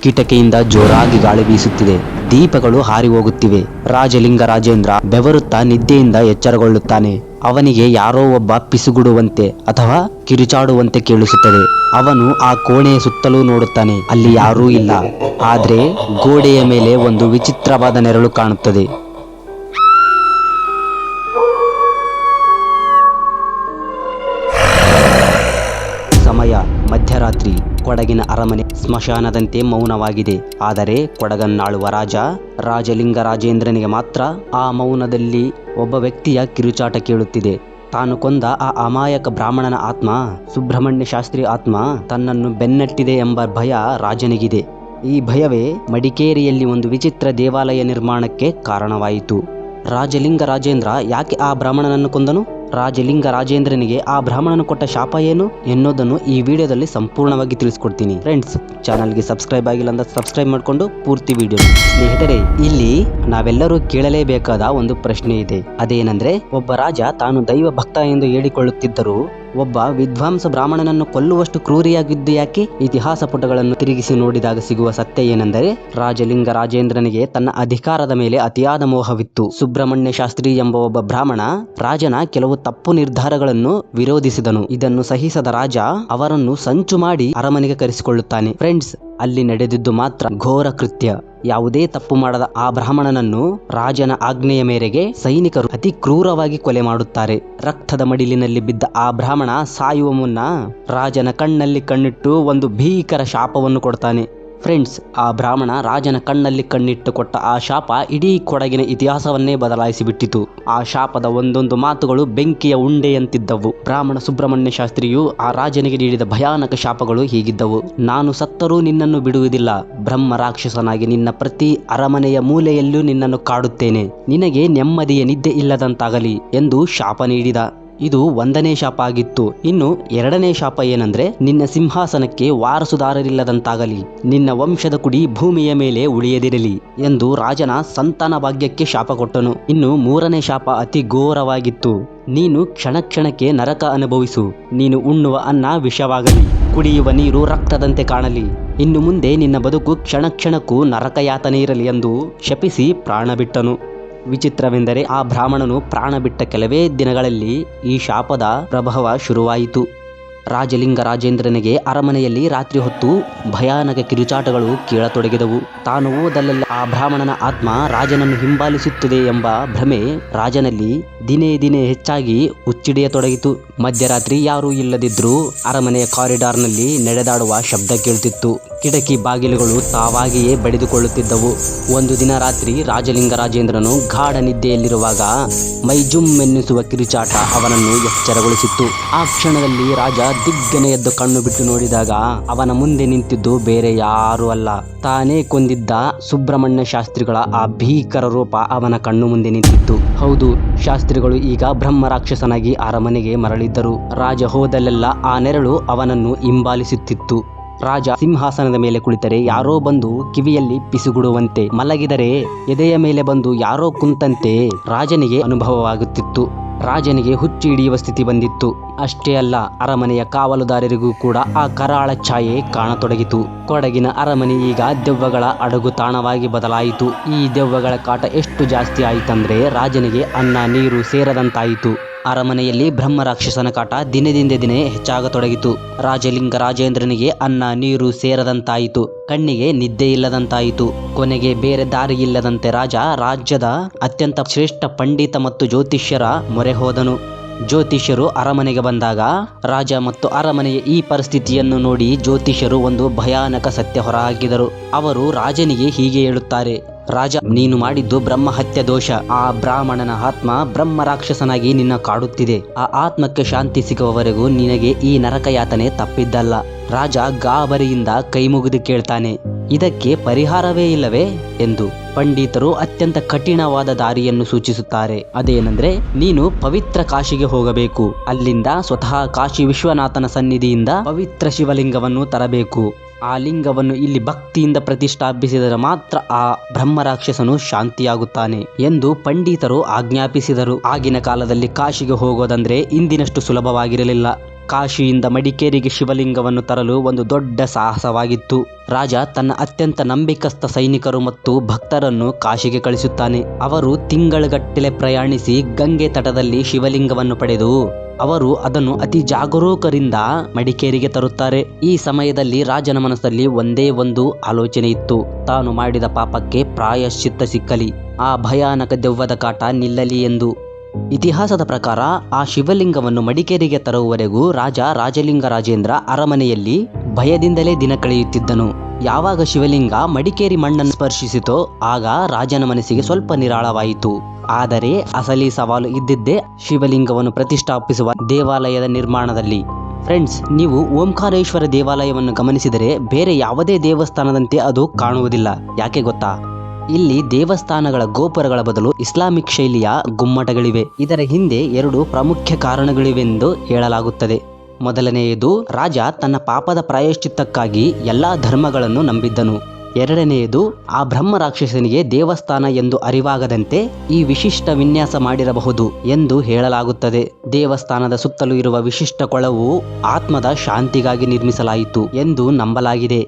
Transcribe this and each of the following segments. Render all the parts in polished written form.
ಕಿಟಕಿಯಿಂದ ಜೋರಾಗಿ ಗಾಳಿ ಬೀಸುತ್ತಿದೆ. ದೀಪಗಳು ಹಾರಿ ಹೋಗುತ್ತಿವೆ. ರಾಜಲಿಂಗ ರಾಜೇಂದ್ರ ಬೆವರುತ್ತಾ ನಿದ್ದೆಯಿಂದ ಎಚ್ಚರಗೊಳ್ಳುತ್ತಾನೆ. ಅವನಿಗೆ ಯಾರೋ ಒಬ್ಬ ಪಿಸುಗುಡುವಂತೆ ಅಥವಾ ಕಿರುಚಾಡುವಂತೆ ಕೇಳಿಸುತ್ತದೆ. ಅವನು ಆ ಕೋಣೆಯ ಸುತ್ತಲೂ ನೋಡುತ್ತಾನೆ. ಅಲ್ಲಿ ಯಾರೂ ಇಲ್ಲ. ಆದ್ರೆ ಗೋಡೆಯ ಮೇಲೆ ಒಂದು ವಿಚಿತ್ರವಾದ ನೆರಳು ಕಾಣುತ್ತದೆ. ಸಮಯ ಮಧ್ಯರಾತ್ರಿ. ಕೊಡಗಿನ ಅರಮನೆ ಸ್ಮಶಾನದಂತೆ ಮೌನವಾಗಿದೆ. ಆದರೆ ಕೊಡಗನ್ನಾಳುವ ರಾಜಲಿಂಗ ರಾಜೇಂದ್ರನಿಗೆ ಮಾತ್ರ ಆ ಮೌನದಲ್ಲಿ ಒಬ್ಬ ವ್ಯಕ್ತಿಯ ಕಿರುಚಾಟ ಕೇಳುತ್ತಿದೆ. ತಾನು ಕೊಂದ ಆ ಅಮಾಯಕ ಬ್ರಾಹ್ಮಣನ ಆತ್ಮ, ಸುಬ್ರಹ್ಮಣ್ಯ ಶಾಸ್ತ್ರಿ ಆತ್ಮ ತನ್ನನ್ನು ಬೆನ್ನಟ್ಟಿದೆ ಎಂಬ ಭಯ ರಾಜನಿಗಿದೆ. ಈ ಭಯವೇ ಮಡಿಕೇರಿಯಲ್ಲಿ ಒಂದು ವಿಚಿತ್ರ ದೇವಾಲಯ ನಿರ್ಮಾಣಕ್ಕೆ ಕಾರಣವಾಯಿತು. ರಾಜಲಿಂಗ ರಾಜೇಂದ್ರ ಯಾಕೆ ಆ ಬ್ರಾಹ್ಮಣನನ್ನು ಕೊಂದನು? ರಾಜಲಿಂಗ ರಾಜೇಂದ್ರನಿಗೆ ಆ ಬ್ರಾಹ್ಮಣನು ಕೊಟ್ಟ ಶಾಪ ಏನು ಎನ್ನುವುದನ್ನು ಈ ವಿಡಿಯೋದಲ್ಲಿ ಸಂಪೂರ್ಣವಾಗಿ ತಿಳಿಸ್ಕೊಡ್ತೀನಿ. ಫ್ರೆಂಡ್ಸ್, ಚಾನಲ್ಗೆ ಸಬ್ಸ್ಕ್ರೈಬ್ ಆಗಿಲ್ಲ ಅಂತ ಸಬ್ಸ್ಕ್ರೈಬ್ ಮಾಡಿಕೊಂಡು ಪೂರ್ತಿ ವಿಡಿಯೋ. ಸ್ನೇಹಿತರೆ, ಇಲ್ಲಿ ನಾವೆಲ್ಲರೂ ಕೇಳಲೇಬೇಕಾದ ಒಂದು ಪ್ರಶ್ನೆ ಇದೆ. ಅದೇನೆಂದ್ರೆ, ಒಬ್ಬ ರಾಜ ತಾನು ದೈವ ಭಕ್ತ ಎಂದು ಹೇಳಿಕೊಳ್ಳುತ್ತಿದ್ದರೂ ಒಬ್ಬ ವಿದ್ವಾಂಸ ಬ್ರಾಹ್ಮಣನನ್ನು ಕೊಲ್ಲುವಷ್ಟು ಕ್ರೂರಿಯಾಗಿದ್ದು ಯಾಕೆ? ಇತಿಹಾಸ ಪುಟಗಳನ್ನು ತಿರುಗಿಸಿ ನೋಡಿದಾಗ ಸಿಗುವ ಸತ್ಯ ಏನೆಂದರೆ, ರಾಜಲಿಂಗ ರಾಜೇಂದ್ರನಿಗೆ ತನ್ನ ಅಧಿಕಾರದ ಮೇಲೆ ಅತಿಯಾದ ಮೋಹವಿತ್ತು. ಸುಬ್ರಹ್ಮಣ್ಯ ಶಾಸ್ತ್ರಿ ಎಂಬ ಒಬ್ಬ ಬ್ರಾಹ್ಮಣ ರಾಜನ ಕೆಲವು ತಪ್ಪು ನಿರ್ಧಾರಗಳನ್ನು ವಿರೋಧಿಸಿದನು. ಇದನ್ನು ಸಹಿಸದ ರಾಜ ಅವರನ್ನು ಸಂಚು ಮಾಡಿ ಅರಮನೆಗೆ ಕರೆಸಿಕೊಳ್ಳುತ್ತಾನೆ. ಫ್ರೆಂಡ್ಸ್, ಅಲ್ಲಿ ನಡೆದಿದ್ದು ಮಾತ್ರ ಘೋರ ಕೃತ್ಯ. ಯಾವುದೇ ತಪ್ಪು ಮಾಡದ ಆ ಬ್ರಾಹ್ಮಣನನ್ನು ರಾಜನ ಆಜ್ಞೆಯ ಮೇರೆಗೆ ಸೈನಿಕರು ಅತಿ ಕ್ರೂರವಾಗಿ ಕೊಲೆ ಮಾಡುತ್ತಾರೆ. ರಕ್ತದ ಮಡಿಲಿನಲ್ಲಿ ಬಿದ್ದ ಆ ಬ್ರಾಹ್ಮಣ ಸಾಯುವ ಮುನ್ನ ರಾಜನ ಕಣ್ಣಲ್ಲಿ ಕಣ್ಣಿಟ್ಟು ಒಂದು ಭೀಕರ ಶಾಪವನ್ನು ಕೊಡ್ತಾನೆ. ಫ್ರೆಂಡ್ಸ್, ಆ ಬ್ರಾಹ್ಮಣ ರಾಜನ ಕಣ್ಣಲ್ಲಿ ಕಣ್ಣಿಟ್ಟು ಕೊಟ್ಟ ಆ ಶಾಪ ಇಡೀ ಕೊಡಗಿನ ಇತಿಹಾಸವನ್ನೇ ಬದಲಾಯಿಸಿಬಿಟ್ಟಿತು. ಆ ಶಾಪದ ಒಂದೊಂದು ಮಾತುಗಳು ಬೆಂಕಿಯ ಉಂಡೆಯಂತಿದ್ದವು. ಬ್ರಾಹ್ಮಣ ಸುಬ್ರಹ್ಮಣ್ಯ ಶಾಸ್ತ್ರಿಯು ಆ ರಾಜನಿಗೆ ನೀಡಿದ ಭಯಾನಕ ಶಾಪಗಳು ಹೀಗಿದ್ದವು. ನಾನು ಸತ್ತರೂ ನಿನ್ನನ್ನು ಬಿಡುವುದಿಲ್ಲ. ಬ್ರಹ್ಮ ರಾಕ್ಷಸನಾಗಿ ನಿನ್ನ ಪ್ರತಿ ಅರಮನೆಯ ಮೂಲೆಯಲ್ಲೂ ನಿನ್ನನ್ನು ಕಾಡುತ್ತೇನೆ. ನಿನಗೆ ನೆಮ್ಮದಿಯ ನಿದ್ದೆ ಇಲ್ಲದಂತಾಗಲಿ ಎಂದು ಶಾಪ ನೀಡಿದ. ಇದು 1ನೇ ಶಾಪ ಆಗಿತ್ತು. ಇನ್ನು 2ನೇ ಶಾಪ ಏನಂದ್ರೆ, ನಿನ್ನ ಸಿಂಹಾಸನಕ್ಕೆ ವಾರಸುದಾರರಿಲ್ಲದಂತಾಗಲಿ, ನಿನ್ನ ವಂಶದ ಕುಡಿ ಭೂಮಿಯ ಮೇಲೆ ಉಳಿಯದಿರಲಿ ಎಂದು ರಾಜನ ಸಂತಾನ ಭಾಗ್ಯಕ್ಕೆ ಶಾಪ ಕೊಟ್ಟನು. ಇನ್ನು 3ನೇ ಶಾಪ ಅತಿ ಘೋರವಾಗಿತ್ತು. ನೀನು ಕ್ಷಣ ಕ್ಷಣಕ್ಕೆ ನರಕ ಅನುಭವಿಸು. ನೀನು ಉಣ್ಣುವ ಅನ್ನ ವಿಷವಾಗಲಿ, ಕುಡಿಯುವ ನೀರು ರಕ್ತದಂತೆ ಕಾಣಲಿ. ಇನ್ನು ಮುಂದೆ ನಿನ್ನ ಬದುಕು ಕ್ಷಣ ಕ್ಷಣಕ್ಕೂ ನರಕ ಯಾತನೆ ಇರಲಿ ಎಂದು ಶಪಿಸಿ ಪ್ರಾಣ ಬಿಟ್ಟನು. ವಿಚಿತ್ರವೆಂದರೆ, ಆ ಬ್ರಾಹ್ಮಣನು ಪ್ರಾಣ ಬಿಟ್ಟ ಕೆಲವೇ ದಿನಗಳಲ್ಲಿ ಈ ಶಾಪದ ಪ್ರಭಾವ ಶುರುವಾಯಿತು. ರಾಜಲಿಂಗ ರಾಜೇಂದ್ರನಿಗೆ ಅರಮನೆಯಲ್ಲಿ ರಾತ್ರಿ ಹೊತ್ತು ಭಯಾನಕ ಕಿರುಚಾಟಗಳು ಕೇಳತೊಡಗಿದವು. ತಾನು ಹೋದಲ್ಲೆಲ್ಲ ಆ ಬ್ರಾಹ್ಮಣನ ಆತ್ಮ ರಾಜನನ್ನು ಹಿಂಬಾಲಿಸುತ್ತದೆ ಎಂಬ ಭ್ರಮೆ ರಾಜನಲ್ಲಿ ದಿನೇ ದಿನೇ ಹೆಚ್ಚಾಗಿ ಹುಚ್ಚಿಡಿಯತೊಡಗಿತು. ಮಧ್ಯರಾತ್ರಿ ಯಾರೂ ಇಲ್ಲದಿದ್ರೂ ಅರಮನೆಯ ಕಾರಿಡಾರ್ನಲ್ಲಿ ನಡೆದಾಡುವ ಶಬ್ದ ಕೇಳುತ್ತಿತ್ತು. ಕಿಟಕಿ ಬಾಗಿಲುಗಳು ತಾವಾಗಿಯೇ ಬಡಿದುಕೊಳ್ಳುತ್ತಿದ್ದವು. ಒಂದು ದಿನ ರಾತ್ರಿ ರಾಜಲಿಂಗ ರಾಜೇಂದ್ರನು ಗಾಢ ನಿದ್ದೆಯಲ್ಲಿರುವಾಗ ಮೈಜುಮ್ಮೆನ್ನಿಸುವ ಕಿರುಚಾಟ ಅವನನ್ನು ಎಚ್ಚರಗೊಳಿಸಿತ್ತು. ಆ ಕ್ಷಣದಲ್ಲಿ ರಾಜ ದಿಗ್ಗನೆ ಎದ್ದು ಕಣ್ಣು ಬಿಟ್ಟು ನೋಡಿದಾಗ ಅವನ ಮುಂದೆ ನಿಂತಿದ್ದು ಬೇರೆ ಯಾರೂ ಅಲ್ಲ, ತಾನೇ ಕೊಂದಿದ್ದ ಸುಬ್ರಹ್ಮಣ್ಯ ಶಾಸ್ತ್ರಿಗಳ ಆ ಭೀಕರ ರೂಪ ಅವನ ಕಣ್ಣು ಮುಂದೆ ನಿಂತಿತ್ತು. ಹೌದು, ಶಾಸ್ತ್ರಿಗಳು ಈಗ ಬ್ರಹ್ಮ ರಾಕ್ಷಸನಾಗಿ ಅರಮನೆಗೆ ಮರಳಿದ್ದರು. ರಾಜ ಹೋದಲ್ಲೆಲ್ಲ ಆ ನೆರಳು ಅವನನ್ನು ಹಿಂಬಾಲಿಸುತ್ತಿತ್ತು. ರಾಜ ಸಿಂಹಾಸನದ ಮೇಲೆ ಕುಳಿತರೆ ಯಾರೋ ಬಂದು ಕಿವಿಯಲ್ಲಿ ಪಿಸುಗುಡುವಂತೆ, ಮಲಗಿದರೆ ಎದೆಯ ಮೇಲೆ ಬಂದು ಯಾರೋ ಕುಂತಂತೆ ರಾಜನಿಗೆ ಅನುಭವವಾಗುತ್ತಿತ್ತು. ರಾಜನಿಗೆ ಹುಚ್ಚು ಹಿಡಿಯುವ ಸ್ಥಿತಿ ಬಂದಿತ್ತು. ಅಷ್ಟೇ ಅಲ್ಲ, ಅರಮನೆಯ ಕಾವಲುದಾರರಿಗೂ ಕೂಡ ಆ ಕರಾಳ ಛಾಯೆ ಕಾಣತೊಡಗಿತು. ಕೊಡಗಿನ ಅರಮನೆ ಈಗ ದೆವ್ವಗಳ ಅಡಗು ತಾಣವಾಗಿ ಬದಲಾಯಿತು. ಈ ದೆವ್ವಗಳ ಕಾಟ ಎಷ್ಟು ಜಾಸ್ತಿ ಆಯಿತಂದ್ರೆ ರಾಜನಿಗೆ ಅನ್ನ ನೀರು ಸೇರದಂತಾಯಿತು. ಅರಮನೆಯಲ್ಲಿ ಬ್ರಹ್ಮ ರಾಕ್ಷಸನ ಕಾಟ ದಿನದಿಂದ ದಿನೇ ಹೆಚ್ಚಾಗತೊಡಗಿತು. ರಾಜಲಿಂಗ ರಾಜೇಂದ್ರನಿಗೆ ಅನ್ನ ನೀರು ಸೇರದಂತಾಯಿತು. ಕಣ್ಣಿಗೆ ನಿದ್ದೆ ಇಲ್ಲದಂತಾಯಿತು. ಕೊನೆಗೆ ಬೇರೆ ದಾರಿ ಇಲ್ಲದಂತೆ ರಾಜ ರಾಜ್ಯದ ಅತ್ಯಂತ ಶ್ರೇಷ್ಠ ಪಂಡಿತ ಮತ್ತು ಜ್ಯೋತಿಷ್ಯರ ಮೊರೆ ಹೋದನು. ಜ್ಯೋತಿಷ್ಯರು ಅರಮನೆಗೆ ಬಂದಾಗ ರಾಜ ಮತ್ತು ಅರಮನೆಯ ಈ ಪರಿಸ್ಥಿತಿಯನ್ನು ನೋಡಿ ಜ್ಯೋತಿಷ್ಯರು ಒಂದು ಭಯಾನಕ ಸತ್ಯ ಹೊರಹಾಕಿದರು. ಅವರು ರಾಜನಿಗೆ ಹೀಗೆ ಹೇಳುತ್ತಾರೆ, ರಾಜ, ನೀನು ಮಾಡಿದ್ದು ಬ್ರಹ್ಮ ಹತ್ಯೆ ದೋಷ. ಆ ಬ್ರಾಹ್ಮಣನ ಆತ್ಮ ಬ್ರಹ್ಮ ರಾಕ್ಷಸನಾಗಿ ನಿನ್ನ ಕಾಡುತ್ತಿದೆ. ಆ ಆತ್ಮಕ್ಕೆ ಶಾಂತಿ ಸಿಗುವವರೆಗೂ ನಿನಗೆ ಈ ನರಕ ಯಾತನೆ ತಪ್ಪಿದ್ದಲ್ಲ. ರಾಜ ಗಾಬರಿಯಿಂದ ಕೈಮುಗಿದು ಕೇಳ್ತಾನೆ, ಇದಕ್ಕೆ ಪರಿಹಾರವೇ ಇಲ್ಲವೇ ಎಂದು. ಪಂಡಿತರು ಅತ್ಯಂತ ಕಠಿಣವಾದ ದಾರಿಯನ್ನು ಸೂಚಿಸುತ್ತಾರೆ. ಅದೇನೆಂದ್ರೆ, ನೀನು ಪವಿತ್ರ ಕಾಶಿಗೆ ಹೋಗಬೇಕು. ಅಲ್ಲಿಂದ ಸ್ವತಃ ಕಾಶಿ ವಿಶ್ವನಾಥನ ಸನ್ನಿಧಿಯಿಂದ ಪವಿತ್ರ ಶಿವಲಿಂಗವನ್ನು ತರಬೇಕು. ಆ ಲಿಂಗವನ್ನು ಇಲ್ಲಿ ಭಕ್ತಿಯಿಂದ ಪ್ರತಿಷ್ಠಾಪಿಸಿದರೆ ಮಾತ್ರ ಆ ಬ್ರಹ್ಮ ರಾಕ್ಷಸನು ಶಾಂತಿಯಾಗುತ್ತಾನೆ ಎಂದು ಪಂಡಿತರು ಆಜ್ಞಾಪಿಸಿದರು. ಆಗಿನ ಕಾಲದಲ್ಲಿ ಕಾಶಿಗೆ ಹೋಗೋದಂದ್ರೆ ಇಂದಿನಷ್ಟು ಸುಲಭವಾಗಿರಲಿಲ್ಲ. ಕಾಶಿಯಿಂದ ಮಡಿಕೇರಿಗೆ ಶಿವಲಿಂಗವನ್ನು ತರಲು ಒಂದು ದೊಡ್ಡ ಸಾಹಸವಾಗಿತ್ತು. ರಾಜ ತನ್ನ ಅತ್ಯಂತ ನಂಬಿಕಸ್ಥ ಸೈನಿಕರು ಮತ್ತು ಭಕ್ತರನ್ನು ಕಾಶಿಗೆ ಕಳಿಸುತ್ತಾನೆ. ಅವರು ತಿಂಗಳುಗಟ್ಟಲೆ ಪ್ರಯಾಣಿಸಿ ಗಂಗೆ ತಟದಲ್ಲಿ ಶಿವಲಿಂಗವನ್ನು ಪಡೆದು ಅವರು ಅದನ್ನು ಅತಿ ಜಾಗರೂಕರಿಂದ ಮಡಿಕೇರಿಗೆ ತರುತ್ತಾರೆ. ಈ ಸಮಯದಲ್ಲಿ ರಾಜನ ಮನಸ್ಸಲ್ಲಿ ಒಂದೇ ಒಂದು ಆಲೋಚನೆ ಇತ್ತು. ತಾನು ಮಾಡಿದ ಪಾಪಕ್ಕೆ ಪ್ರಾಯಶ್ಚಿತ್ತ ಸಿಕ್ಕಲಿ, ಆ ಭಯಾನಕ ದೆವ್ವದ ಕಾಟ ನಿಲ್ಲಲಿ ಎಂದು. ಇತಿಹಾಸದ ಪ್ರಕಾರ ಆ ಶಿವಲಿಂಗವನ್ನು ಮಡಿಕೇರಿಗೆ ತರುವವರೆಗೂ ರಾಜಲಿಂಗರಾಜೇಂದ್ರ ಅರಮನೆಯಲ್ಲಿ ಭಯದಿಂದಲೇ ದಿನ ಕಳೆಯುತ್ತಿದ್ದನು. ಯಾವಾಗ ಶಿವಲಿಂಗ ಮಡಿಕೇರಿ ಮಣ್ಣನ್ನು ಸ್ಪರ್ಶಿಸಿತೋ ಆಗ ರಾಜನ ಮನಸ್ಸಿಗೆ ಸ್ವಲ್ಪ ನಿರಾಳವಾಯಿತು. ಆದರೆ ಅಸಲಿ ಸವಾಲು ಇದ್ದಿದ್ದೇ ಶಿವಲಿಂಗವನ್ನು ಪ್ರತಿಷ್ಠಾಪಿಸುವ ದೇವಾಲಯದ ನಿರ್ಮಾಣದಲ್ಲಿ. ಫ್ರೆಂಡ್ಸ್, ನೀವು ಓಂಕಾರೇಶ್ವರ ದೇವಾಲಯವನ್ನು ಗಮನಿಸಿದರೆ ಬೇರೆ ಯಾವುದೇ ದೇವಸ್ಥಾನದಂತೆ ಅದು ಕಾಣುವುದಿಲ್ಲ. ಯಾಕೆ ಗೊತ್ತಾ? ಇಲ್ಲಿ ದೇವಸ್ಥಾನಗಳ ಗೋಪುರಗಳ ಬದಲು ಇಸ್ಲಾಮಿಕ್ ಶೈಲಿಯ ಗುಮ್ಮಟಗಳಿವೆ. ಇದರ ಹಿಂದೆ 2 ಪ್ರಾಮುಖ್ಯ ಕಾರಣಗಳಿವೆಂದು ಹೇಳಲಾಗುತ್ತದೆ. ಮೊದಲನೆಯದು, ರಾಜ ತನ್ನ ಪಾಪದ ಪ್ರಾಯಶ್ಚಿತ್ತಕ್ಕಾಗಿ ಎಲ್ಲಾ ಧರ್ಮಗಳನ್ನು ನಂಬಿದ್ದನು. ಎರಡನೆಯದು, ಆ ಬ್ರಹ್ಮ ರಾಕ್ಷಸನಿಗೆ ದೇವಸ್ಥಾನ ಎಂದು ಅರಿವಾಗದಂತೆ ಈ ವಿಶಿಷ್ಟ ವಿನ್ಯಾಸ ಮಾಡಿರಬಹುದು ಎಂದು ಹೇಳಲಾಗುತ್ತದೆ. ದೇವಸ್ಥಾನದ ಸುತ್ತಲೂ ಇರುವ ವಿಶಿಷ್ಟ ಕೊಳವು ಆತ್ಮದ ಶಾಂತಿಗಾಗಿ ನಿರ್ಮಿಸಲಾಯಿತು ಎಂದು ನಂಬಲಾಗಿದೆ.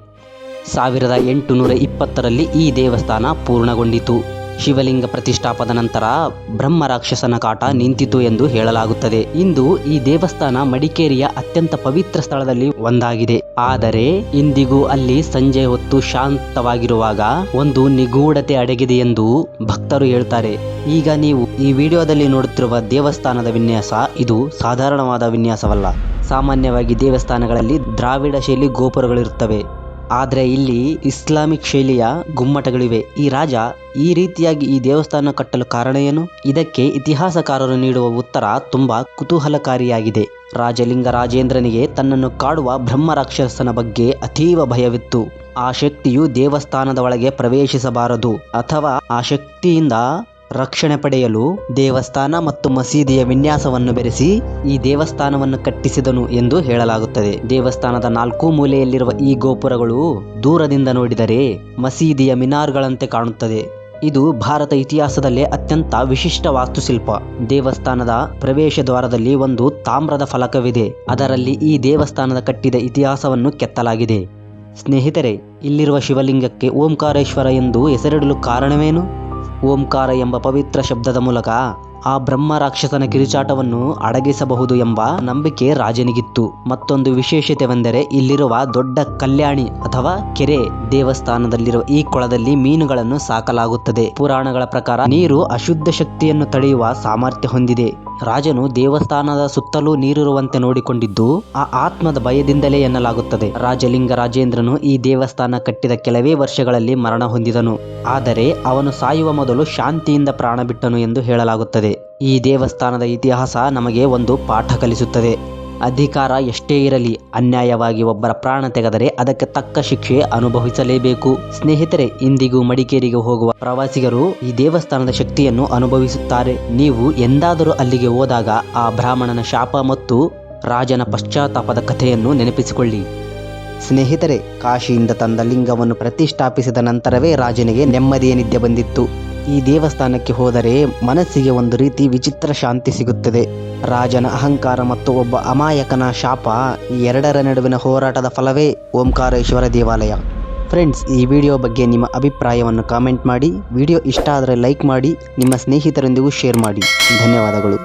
1820ರಲ್ಲಿ ಈ ದೇವಸ್ಥಾನ ಪೂರ್ಣಗೊಂಡಿತು. ಶಿವಲಿಂಗ ಪ್ರತಿಷ್ಠಾಪದ ನಂತರ ಬ್ರಹ್ಮ ರಾಕ್ಷಸನ ಕಾಟ ನಿಂತಿತು ಎಂದು ಹೇಳಲಾಗುತ್ತದೆ. ಇಂದು ಈ ದೇವಸ್ಥಾನ ಮಡಿಕೇರಿಯ ಅತ್ಯಂತ ಪವಿತ್ರ ಸ್ಥಳದಲ್ಲಿ ಒಂದಾಗಿದೆ. ಆದರೆ ಇಂದಿಗೂ ಅಲ್ಲಿ ಸಂಜೆ ಹೊತ್ತು ಶಾಂತವಾಗಿರುವಾಗ ಒಂದು ನಿಗೂಢತೆ ಅಡಗಿದೆ ಎಂದು ಭಕ್ತರು ಹೇಳ್ತಾರೆ. ಈಗ ನೀವು ಈ ವಿಡಿಯೋದಲ್ಲಿ ನೋಡುತ್ತಿರುವ ದೇವಸ್ಥಾನದ ವಿನ್ಯಾಸ ಇದು ಸಾಧಾರಣವಾದ ವಿನ್ಯಾಸವಲ್ಲ. ಸಾಮಾನ್ಯವಾಗಿ ದೇವಸ್ಥಾನಗಳಲ್ಲಿ ದ್ರಾವಿಡ ಶೈಲಿ ಗೋಪುರಗಳಿರುತ್ತವೆ, ಆದರೆ ಇಲ್ಲಿ ಇಸ್ಲಾಮಿಕ್ ಶೈಲಿಯ ಗುಮ್ಮಟಗಳಿವೆ. ಈ ರಾಜ ಈ ರೀತಿಯಾಗಿ ಈ ದೇವಸ್ಥಾನ ಕಟ್ಟಲು ಕಾರಣ ಏನು? ಇದಕ್ಕೆ ಇತಿಹಾಸಕಾರರು ನೀಡುವ ಉತ್ತರ ತುಂಬಾ ಕುತೂಹಲಕಾರಿಯಾಗಿದೆ. ರಾಜಲಿಂಗರಾಜೇಂದ್ರನಿಗೆ ತನ್ನನ್ನು ಕಾಡುವ ಬ್ರಹ್ಮ ರಾಕ್ಷಸನ ಬಗ್ಗೆ ಅತೀವ ಭಯವಿತ್ತು. ಆ ಶಕ್ತಿಯು ದೇವಸ್ಥಾನದ ಒಳಗೆ ಪ್ರವೇಶಿಸಬಾರದು ಅಥವಾ ಆ ಶಕ್ತಿಯಿಂದ ರಕ್ಷಣೆ ಪಡೆಯಲು ದೇವಸ್ಥಾನ ಮತ್ತು ಮಸೀದಿಯ ವಿನ್ಯಾಸವನ್ನು ಬೆರೆಸಿ ಈ ದೇವಸ್ಥಾನವನ್ನು ಕಟ್ಟಿಸಿದನು ಎಂದು ಹೇಳಲಾಗುತ್ತದೆ. ದೇವಸ್ಥಾನದ 4 ಮೂಲೆಯಲ್ಲಿರುವ ಈ ಗೋಪುರಗಳು ದೂರದಿಂದ ನೋಡಿದರೆ ಮಸೀದಿಯ ಮಿನಾರ್ಗಳಂತೆ ಕಾಣುತ್ತದೆ. ಇದು ಭಾರತ ಇತಿಹಾಸದಲ್ಲೇ ಅತ್ಯಂತ ವಿಶಿಷ್ಟ ವಾಸ್ತುಶಿಲ್ಪ. ದೇವಸ್ಥಾನದ ಪ್ರವೇಶ ದ್ವಾರದಲ್ಲಿ ಒಂದು ತಾಮ್ರದ ಫಲಕವಿದೆ. ಅದರಲ್ಲಿ ಈ ದೇವಸ್ಥಾನದ ಕಟ್ಟಿದ ಇತಿಹಾಸವನ್ನು ಕೆತ್ತಲಾಗಿದೆ. ಸ್ನೇಹಿತರೆ, ಇಲ್ಲಿರುವ ಶಿವಲಿಂಗಕ್ಕೆ ಓಂಕಾರೇಶ್ವರ ಎಂದು ಹೆಸರಿಡಲು ಕಾರಣವೇನು? ಓಂಕಾರ ಎಂಬ ಪವಿತ್ರ ಶಬ್ದದ ಮೂಲಕ ಆ ಬ್ರಹ್ಮ ರಾಕ್ಷಸನ ಕಿರುಚಾಟವನ್ನು ಅಡಗಿಸಬಹುದು ಎಂಬ ನಂಬಿಕೆ ರಾಜನಿಗಿತ್ತು. ಮತ್ತೊಂದು ವಿಶೇಷತೆವೆಂದರೆ ಇಲ್ಲಿರುವ ದೊಡ್ಡ ಕಲ್ಯಾಣಿ ಅಥವಾ ಕೆರೆ. ದೇವಸ್ಥಾನದಲ್ಲಿರುವ ಈ ಕೊಳದಲ್ಲಿ ಮೀನುಗಳನ್ನು ಸಾಕಲಾಗುತ್ತದೆ. ಪುರಾಣಗಳ ಪ್ರಕಾರ ನೀರು ಅಶುದ್ಧ ಶಕ್ತಿಯನ್ನು ತಡೆಯುವ ಸಾಮರ್ಥ್ಯ ಹೊಂದಿದೆ. ರಾಜನು ದೇವಸ್ಥಾನದ ಸುತ್ತಲೂ ನೀರಿರುವಂತೆ ನೋಡಿಕೊಂಡಿದ್ದು ಆ ಆತ್ಮದ ಭಯದಿಂದಲೇ ಎನ್ನಲಾಗುತ್ತದೆ. ರಾಜಲಿಂಗರಾಜೇಂದ್ರನು ಈ ದೇವಸ್ಥಾನ ಕಟ್ಟಿದ ಕೆಲವೇ ವರ್ಷಗಳಲ್ಲಿ ಮರಣ ಹೊಂದಿದನು. ಆದರೆ ಅವನು ಸಾಯುವ ಮೊದಲು ಶಾಂತಿಯಿಂದ ಪ್ರಾಣ ಬಿಟ್ಟನು ಎಂದು ಹೇಳಲಾಗುತ್ತದೆ. ಈ ದೇವಸ್ಥಾನದ ಇತಿಹಾಸ ನಮಗೆ ಒಂದು ಪಾಠ ಕಲಿಸುತ್ತದೆ. ಅಧಿಕಾರ ಎಷ್ಟೇ ಇರಲಿ, ಅನ್ಯಾಯವಾಗಿ ಒಬ್ಬರ ಪ್ರಾಣ ತೆಗೆದರೆ ಅದಕ್ಕೆ ತಕ್ಕ ಶಿಕ್ಷೆ ಅನುಭವಿಸಲೇಬೇಕು. ಸ್ನೇಹಿತರೆ, ಇಂದಿಗೂ ಮಡಿಕೇರಿಗೆ ಹೋಗುವ ಪ್ರವಾಸಿಗರು ಈ ದೇವಸ್ಥಾನದ ಶಕ್ತಿಯನ್ನು ಅನುಭವಿಸುತ್ತಾರೆ. ನೀವು ಎಂದಾದರೂ ಅಲ್ಲಿಗೆ ಹೋದಾಗ ಆ ಬ್ರಾಹ್ಮಣನ ಶಾಪ ಮತ್ತು ರಾಜನ ಪಶ್ಚಾತ್ತಾಪದ ಕಥೆಯನ್ನು ನೆನಪಿಸಿಕೊಳ್ಳಿ. ಸ್ನೇಹಿತರೆ, ಕಾಶಿಯಿಂದ ತಂದ ಲಿಂಗವನ್ನು ಪ್ರತಿಷ್ಠಾಪಿಸಿದ ನಂತರವೇ ರಾಜನಿಗೆ ನೆಮ್ಮದಿಯ ನಿದ್ದೆ ಬಂದಿತ್ತು. ಈ ದೇವಸ್ಥಾನಕ್ಕೆ ಹೋದರೆ ಮನಸ್ಸಿಗೆ ಒಂದು ರೀತಿ ವಿಚಿತ್ರ ಶಾಂತಿ ಸಿಗುತ್ತದೆ. ರಾಜನ ಅಹಂಕಾರ ಮತ್ತು ಒಬ್ಬ ಅಮಾಯಕನ ಶಾಪ, ಈ ಎರಡರ ನಡುವಿನ ಹೋರಾಟದ ಫಲವೇ ಓಂಕಾರೇಶ್ವರ ದೇವಾಲಯ. ಫ್ರೆಂಡ್ಸ್, ಈ ವಿಡಿಯೋ ಬಗ್ಗೆ ನಿಮ್ಮ ಅಭಿಪ್ರಾಯವನ್ನು ಕಾಮೆಂಟ್ ಮಾಡಿ. ವಿಡಿಯೋ ಇಷ್ಟ ಆದರೆ ಲೈಕ್ ಮಾಡಿ, ನಿಮ್ಮ ಸ್ನೇಹಿತರೊಂದಿಗೂ ಶೇರ್ ಮಾಡಿ. ಧನ್ಯವಾದಗಳು.